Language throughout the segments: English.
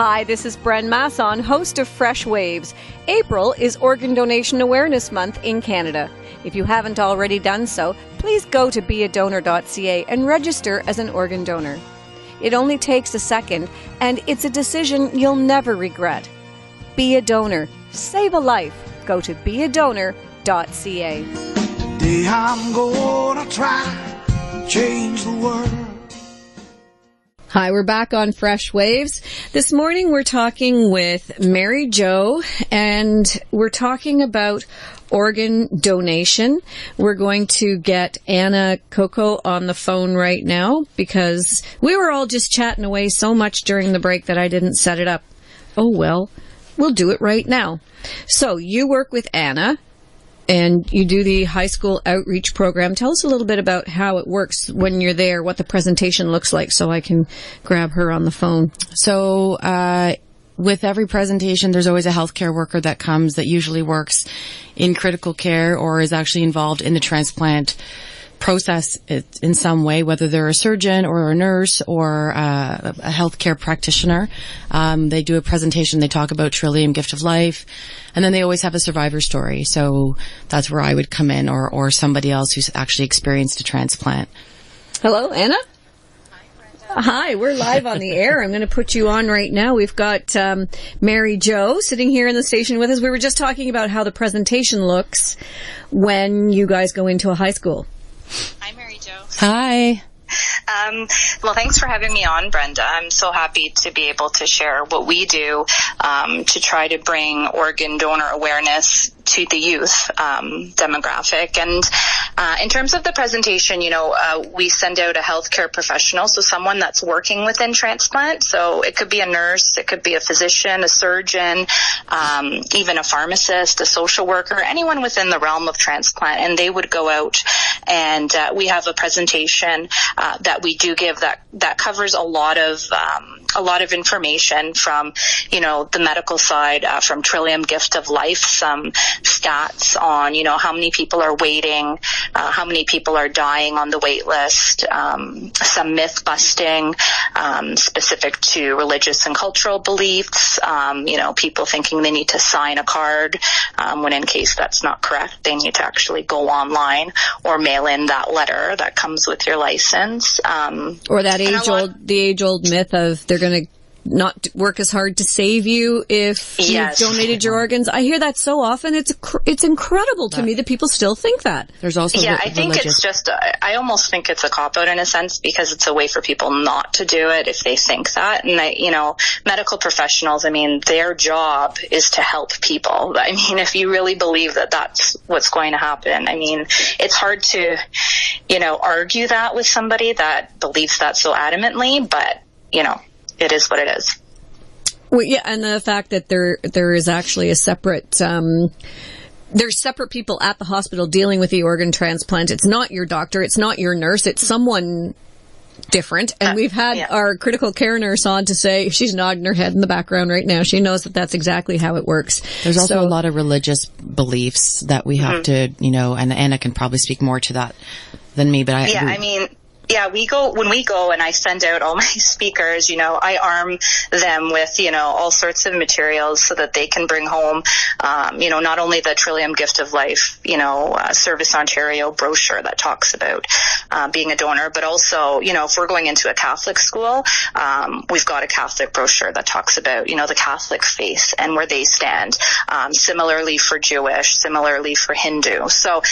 Hi, this is Bren Masson, host of Freshwaves. April is Organ Donation Awareness Month in Canada. If you haven't already done so, please go to beadonor.ca and register as an organ donor. It only takes a second, and it's a decision you'll never regret. Be a donor. Save a life. Go to beadonor.ca. Today I'm gonna try to change the world. Hi, we're back on Fresh Waves. This morning we're talking with Mary Jo, and we're talking about organ donation. We're going to get Anna Coco on the phone right now because we were all just chatting away so much during the break that I didn't set it up. Oh well, we'll do it right now. So you work with Anna and you do the high school outreach program. Tell us a little bit about how it works when you're there, what the presentation looks like, so I can grab her on the phone. So, with every presentation, there's always a healthcare worker that comes that usually works in critical care or is actually involved in the transplant process in some way, whether they're a surgeon or a nurse or a healthcare practitioner. They do a presentation, they talk about Trillium Gift of Life, and then they always have a survivor story. So that's where I would come in, or somebody else who's actually experienced a transplant. Hello, Anna? Hi, we're live on the air. I'm going to put you on right now. We've got Mary Jo sitting here in the station with us. We were just talking about how the presentation looks when you guys go into a high school. Hi, Mary Jo. Hi. Well, thanks for having me on, Brenda. I'm so happy to be able to share what we do to try to bring organ donor awareness to the youth demographic. And in terms of the presentation, we send out a healthcare professional, so someone that's working within transplant. So it could be a nurse, it could be a physician, a surgeon, even a pharmacist, a social worker, anyone within the realm of transplant. And they would go out and we have a presentation that we do give that covers a lot of information from, the medical side, from Trillium Gift of Life, some stats on, how many people are waiting, how many people are dying on the wait list, some myth busting, specific to religious and cultural beliefs, people thinking they need to sign a card, when in case that's not correct, they need to actually go online or mail in that letter that comes with your license. Or that age-old myth of they're going to not work as hard to save you if you've donated your organs. I hear that so often. It's incredible to me that people still think that. There's also I think it's just I almost think it's a cop-out in a sense, because it's a way for people not to do it if they think that. And medical professionals, their job is to help people. If you really believe that that's what's going to happen, it's hard to argue that with somebody that believes that so adamantly, but it is what it is. Well, yeah, and the fact that there is actually a separate, there's separate people at the hospital dealing with the organ transplant. It's not your doctor, it's not your nurse, it's someone different. And we've had our critical care nurse on to say, she's nodding her head in the background right now, she knows that that's exactly how it works. There's also a lot of religious beliefs that we have to, and Anna can probably speak more to that than me, but when we go and I send out all my speakers, I arm them with, all sorts of materials so that they can bring home, not only the Trillium Gift of Life, Service Ontario brochure that talks about being a donor, but also, if we're going into a Catholic school, we've got a Catholic brochure that talks about, the Catholic faith and where they stand. Similarly for Jewish, similarly for Hindu. So,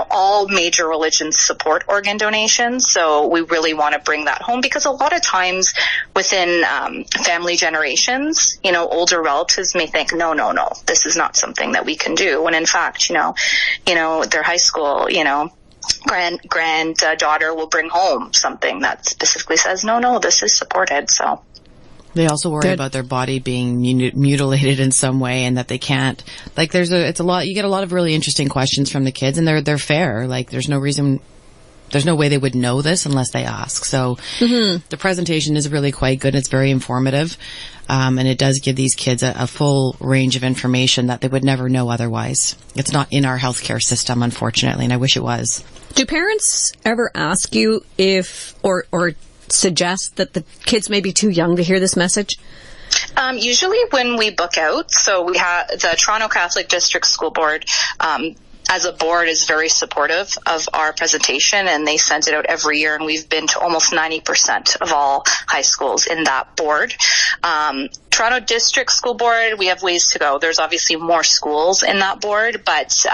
all major religions support organ donations. So we really want to bring that home, because a lot of times within family generations, older relatives may think, no, this is not something that we can do. When in fact, their high school, granddaughter will bring home something that specifically says, no, this is supported. So they also worry about their body being mutilated in some way, and that they can't. You get a lot of really interesting questions from the kids, and they're fair. There's no way they would know this unless they ask. So the presentation is really quite good. It's very informative. And it does give these kids a full range of information that they would never know otherwise. It's not in our healthcare system, unfortunately, and I wish it was. Do parents ever ask you if, or suggest that the kids may be too young to hear this message? Usually when we book out, so we have the Toronto Catholic District School Board, as a board, is very supportive of our presentation, and they send it out every year, and we've been to almost 90% of all high schools in that board. Toronto District School Board, we have ways to go. There's obviously more schools in that board, but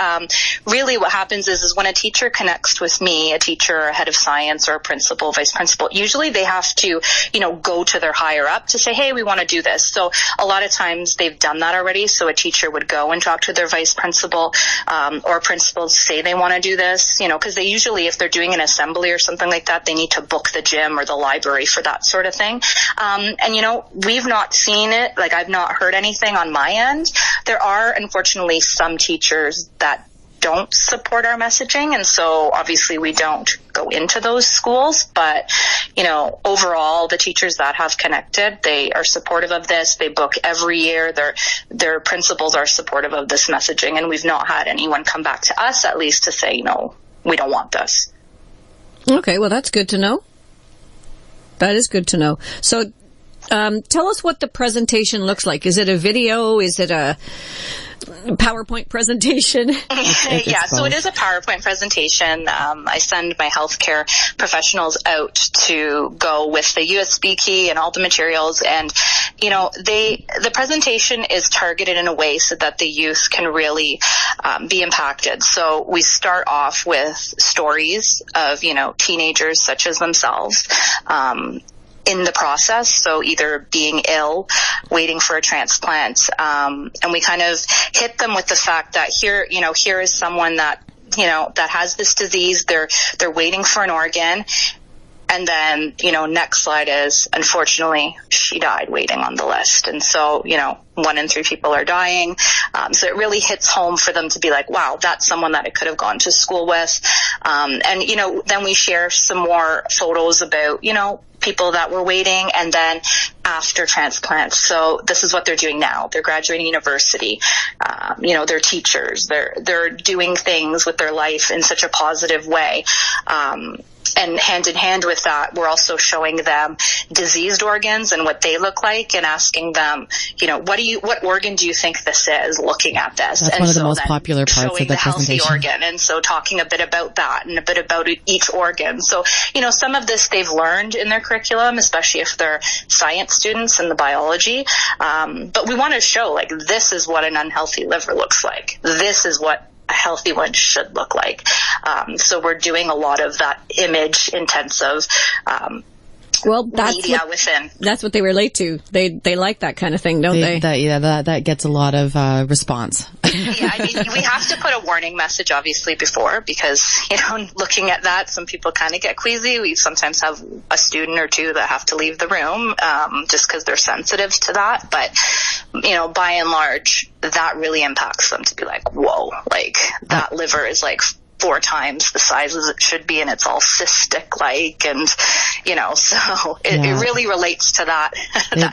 really what happens is when a teacher connects with me, a teacher, a head of science, or a principal, vice principal, usually they have to, go to their higher up to say, hey, we want to do this. So a lot of times they've done that already. So a teacher would go and talk to their vice principal, or principals say they want to do this, because they usually, if they're doing an assembly or something like that, they need to book the gym or the library for that sort of thing. And we've not seen it. Like, I've not heard anything on my end. There are, unfortunately, some teachers that don't support our messaging, and so obviously we don't go into those schools. But overall, the teachers that have connected, they are supportive of this. They book every year. Their principals are supportive of this messaging, and we've not had anyone come back to us, at least, to say, we don't want this. Okay, well, that's good to know. That is good to know. So tell us what the presentation looks like. Is it a video? Is it a PowerPoint presentation? Yeah, so it is a PowerPoint presentation. I send my healthcare professionals out to go with the USB key and all the materials. And, the presentation is targeted in a way so that the youth can really be impacted. So we start off with stories of, teenagers such as themselves, in the process, so either being ill, waiting for a transplant, and we kind of hit them with the fact that here is someone that that has this disease. They're waiting for an organ, and then next slide is, unfortunately, she died waiting on the list. And so 1 in 3 people are dying. So it really hits home for them to be like, wow, that's someone that I could have gone to school with. And then we share some more photos about people that were waiting, and then after transplant. So this is what they're doing now. They're graduating university. They're teachers. They're doing things with their life in such a positive way. And hand in hand with that, we're also showing them diseased organs and what they look like, and asking them, what organ do you think this is, looking at this? That's and one of the most popular parts of the presentation. Healthy organ. And so talking a bit about that and a bit about each organ. So, some of this they've learned in their curriculum, especially if they're science students in the biology. But we want to show, this is what an unhealthy liver looks like. This is what a healthy one should look like. So we're doing a lot of that image intensive media within. That's what they relate to. They like that kind of thing, don't they? That gets a lot of response. Yeah, we have to put a warning message obviously before, because looking at that, some people kind of get queasy. We sometimes have a student or two that have to leave the room just because they're sensitive to that. But by and large, that really impacts them to be like, whoa, that liver is 4 times the size as it should be, and it's all cystic and so it really relates to that.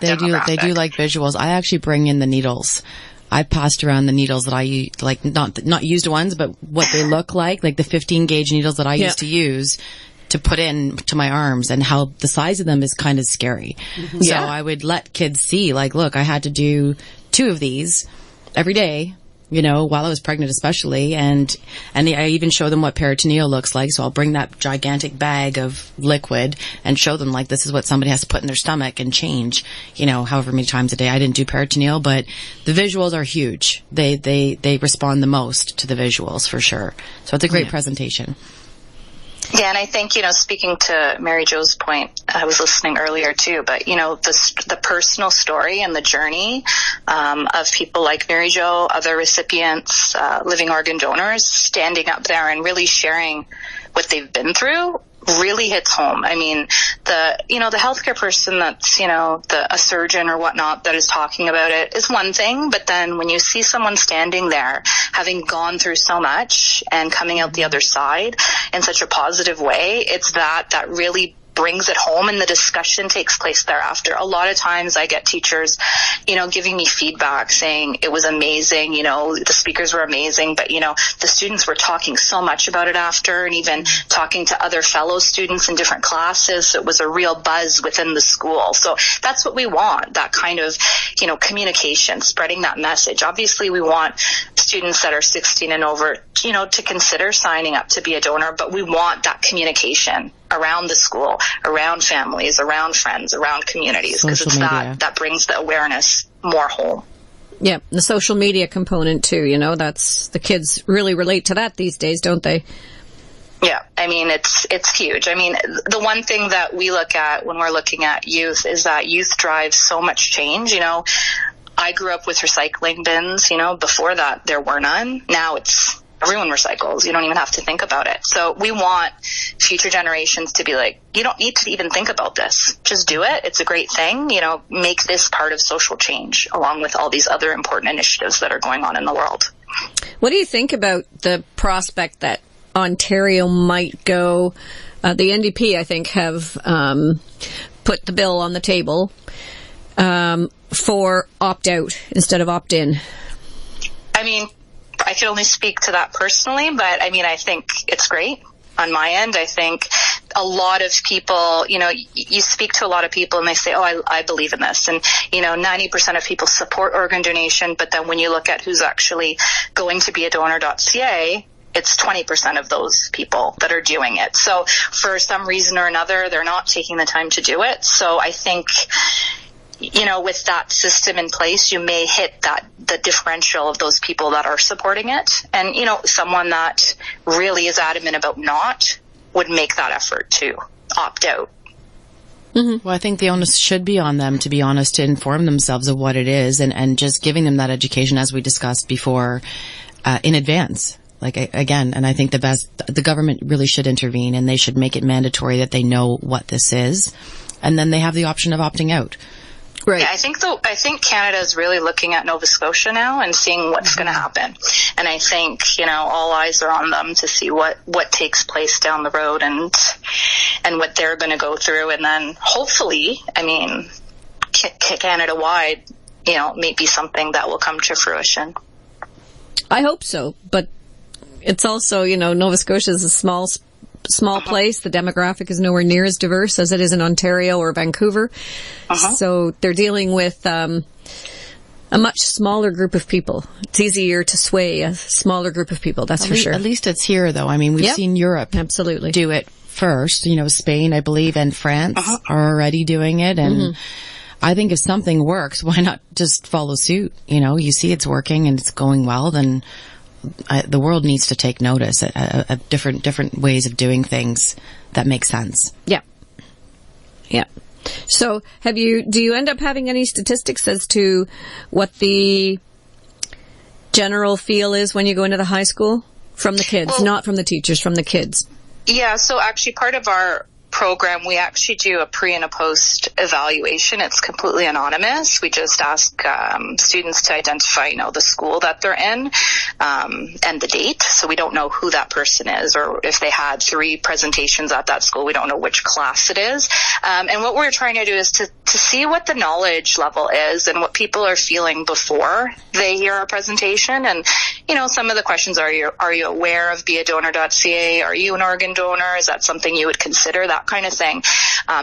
They do like visuals. I actually bring in the needles. I passed around the needles that I use, not used ones, but what they look like the 15 gauge needles that I used to use to put in to my arms, and how the size of them is kind of scary. Mm-hmm. So I would let kids see, look, I had to do 2 of these every day, while I was pregnant especially, and I even show them what peritoneal looks like. So I'll bring that gigantic bag of liquid and show them this is what somebody has to put in their stomach and change, however many times a day. I didn't do peritoneal, but the visuals are huge. They respond the most to the visuals for sure. So it's a great presentation. Yeah, and I think, speaking to Mary Jo's point, I was listening earlier too, but, the personal story and the journey of people like Mary Jo, other recipients, living organ donors, standing up there and really sharing what they've been through really hits home. I mean, the healthcare person that's, a surgeon or whatnot that is talking about it is one thing, but then when you see someone standing there, having gone through so much and coming out the other side in such a positive way, it's that really brings it home and the discussion takes place thereafter. A lot of times I get teachers, giving me feedback saying it was amazing, the speakers were amazing, but, the students were talking so much about it after, and even talking to other fellow students in different classes. So it was a real buzz within the school. So that's what we want, that kind of, communication, spreading that message. Obviously, we want students that are 16 and over, to consider signing up to be a donor, but we want that communication around the school, around families, around friends, around communities, because it's that brings the awareness more home. Yeah, the social media component too, that's, the kids really relate to that these days, don't they? Yeah, I mean, it's huge. I mean, the one thing that we look at when we're looking at youth is that youth drives so much change. I grew up with recycling bins, before that there were none. Now everyone recycles. You don't even have to think about it. So we want future generations to be like, you don't need to even think about this. Just do it. It's a great thing. Make this part of social change along with all these other important initiatives that are going on in the world. What do you think about the prospect that Ontario might go? The NDP, I think, have put the bill on the table for opt-out instead of opt-in. I mean, I can only speak to that personally, but I think it's great. On my end, I think a lot of people, you speak to a lot of people and they say, oh, I believe in this. And, 90% of people support organ donation. But then when you look at who's actually going to be a donor.ca, it's 20% of those people that are doing it. So for some reason or another, they're not taking the time to do it. So I think, with that system in place, you may hit the differential of those people that are supporting it. And, someone that really is adamant about not would make that effort to opt out. Mm-hmm. Well, I think the onus should be on them, to be honest, to inform themselves of what it is and just giving them that education, as we discussed before, in advance. And I think the government really should intervene, and they should make it mandatory that they know what this is. And then they have the option of opting out. Right. Yeah, I think Canada is really looking at Nova Scotia now and seeing what's going to happen. And I think, all eyes are on them to see what takes place down the road and what they're going to go through. And then hopefully, Canada-wide, may be something that will come to fruition. I hope so. But it's also, Nova Scotia is a small place. The demographic is nowhere near as diverse as it is in Ontario or Vancouver. So they're dealing with a much smaller group of people. It's easier to sway a smaller group of people, that's for sure. At least it's here, though. We've seen Europe absolutely do it first. Spain, I believe, and France are already doing it. And I think if something works, why not just follow suit? You see it's working and it's going well, then the world needs to take notice of different ways of doing things that make sense. Yeah. So do you end up having any statistics as to what the general feel is when you go into the high school from the kids, not from the teachers, from the kids? Yeah. So actually part of our program, we actually do a pre and a post evaluation. It's completely anonymous. We just ask students to identify, the school that they're in and the date. So we don't know who that person is, or if they had 3 presentations at that school, we don't know which class it is. And what we're trying to do is to see what the knowledge level is and what people are feeling before they hear a presentation. And, some of the questions are you aware of beadonor.ca? Are you an organ donor? Is that something you would consider? That kind of thing.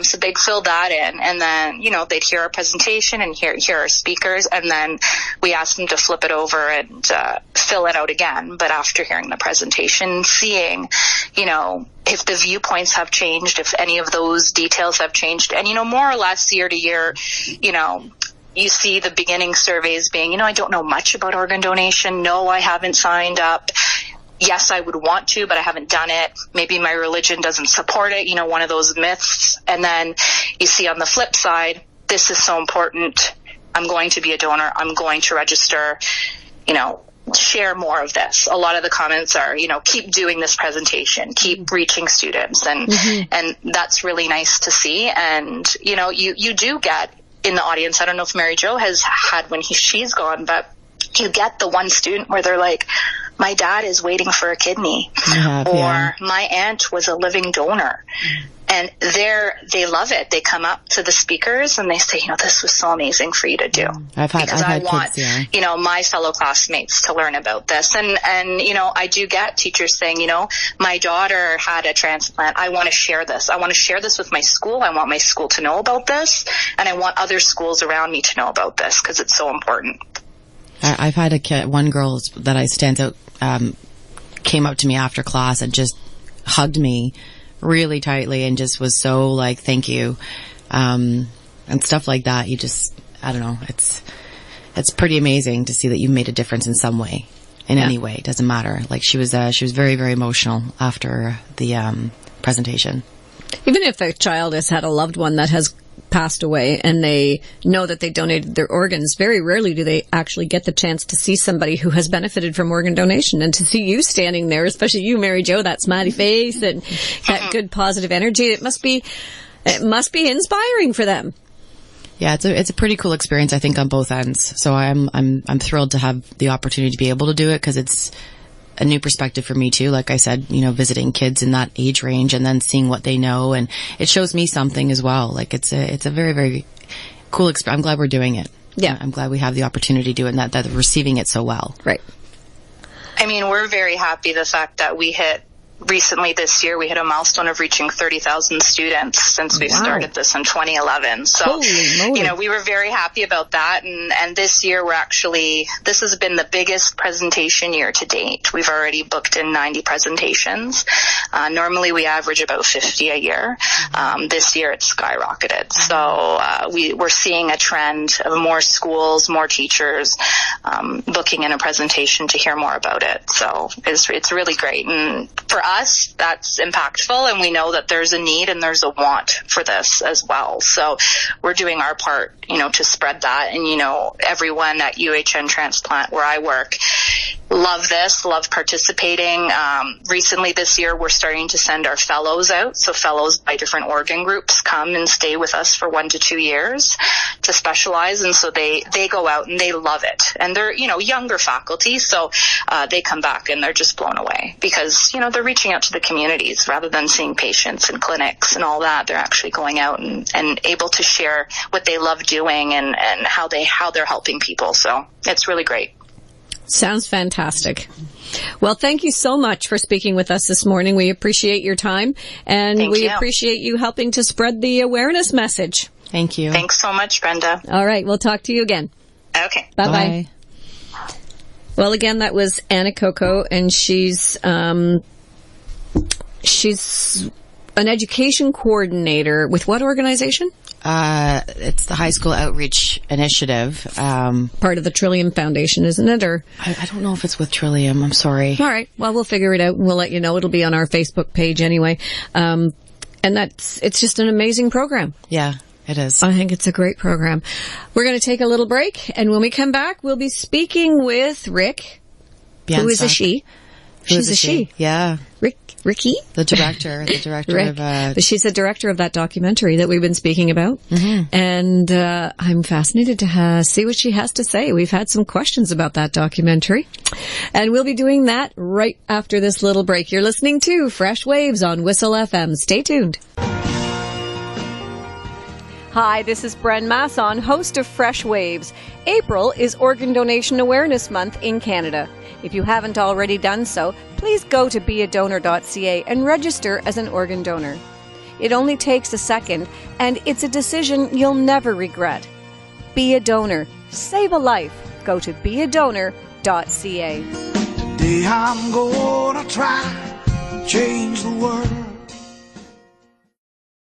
So they'd fill that in, and then, they'd hear our presentation and hear our speakers, and then we ask them to flip it over and fill it out again. But after hearing the presentation, seeing, if the viewpoints have changed, if any of those details have changed, and, more or less year to year, you see the beginning surveys being, I don't know much about organ donation. No, I haven't signed up. Yes, I would want to, but I haven't done it. Maybe my religion doesn't support it, one of those myths. And then you see on the flip side, this is so important. I'm going to be a donor. I'm going to register, share more of this. A lot of the comments are, keep doing this presentation, keep reaching students. And that's really nice to see. And, you do get in the audience, I don't know if Mary Jo has had when she's gone, but you get the one student where they're like, my dad is waiting for a kidney, or my aunt was a living donor. And they love it. They come up to the speakers and they say, this was so amazing for you to do. I've had want, kids, yeah. My fellow classmates to learn about this. And I do get teachers saying, my daughter had a transplant. I want to share this. I want to share this with my school. I want my school to know about this. And I want other schools around me to know about this because it's so important. I've had a kid, one girl that stands out, came up to me after class and just hugged me really tightly and just was so like, thank you. And stuff like that. I don't know. It's pretty amazing to see that you've made a difference in some way, in any way. It doesn't matter. Like she was very, very emotional after the, presentation. Even if a child has had a loved one that has passed away and they know that they donated their organs, very rarely do they actually get the chance to see somebody who has benefited from organ donation. And to see you standing there, especially you, Mary Jo, that smiley face and that good positive energy, it must be inspiring for them. Yeah, it's a pretty cool experience, I think, on both ends. So I'm thrilled to have the opportunity to be able to do it because it's a new perspective for me too. Like I said, visiting kids in that age range and then seeing what they know, and it shows me something as well. Like it's a very, very cool experience. I'm glad we're doing it. Yeah. I'm glad we have the opportunity to do it and that they're receiving it so well. Right. I mean, we're very happy the fact that recently this year, we hit a milestone of reaching 30,000 students since we've started this in 2011. So, holy moly. We were very happy about that. And this year this has been the biggest presentation year to date. We've already booked in 90 presentations. Normally we average about 50 a year. This year it's skyrocketed. So, we're seeing a trend of more schools, more teachers, booking in a presentation to hear more about it. So it's really great. And for us, that's impactful, and we know that there's a need and there's a want for this as well. So we're doing our part, to spread that. And, everyone at UHN Transplant where I work love participating. Recently this year, we're starting to send our fellows out. So fellows by different organ groups come and stay with us for 1 to 2 years to specialize. And so they go out and they love it. And they're, younger faculty. So, they come back and they're just blown away because, they're reaching out to the communities rather than seeing patients in clinics and all that. They're actually going out and able to share what they love doing and how they're helping people. So it's really great. Sounds fantastic. Well, thank you so much for speaking with us this morning. We appreciate your time, and we appreciate you helping to spread the awareness message. Thank you. Thanks so much, Brenda. All right. We'll talk to you again. Okay. Bye-bye. Well, again, that was Anna Coco, and she's an education coordinator with what organization? It's the High School Outreach Initiative. Part of the Trillium Foundation, isn't it? Or I don't know if it's with Trillium. I'm sorry. All right. Well, we'll figure it out and we'll let you know. It'll be on our Facebook page anyway. And it's just an amazing program. Yeah, it is. I think it's a great program. We're going to take a little break, and when we come back, we'll be speaking with Rick, who is a she. She's a she. Yeah. Ricky? The director Rick. of... She's the director of that documentary that we've been speaking about. Mm-hmm. And I'm fascinated to see what she has to say. We've had some questions about that documentary. And we'll be doing that right after this little break. You're listening to Fresh Waves on Whistle FM. Stay tuned. Hi, this is Bren Masson, host of Fresh Waves. April is Organ Donation Awareness Month in Canada. If you haven't already done so, please go to beadonor.ca and register as an organ donor. It only takes a second, and it's a decision you'll never regret. Be a donor. Save a life. Go to beadonor.ca. Today I'm gonna try to change the world.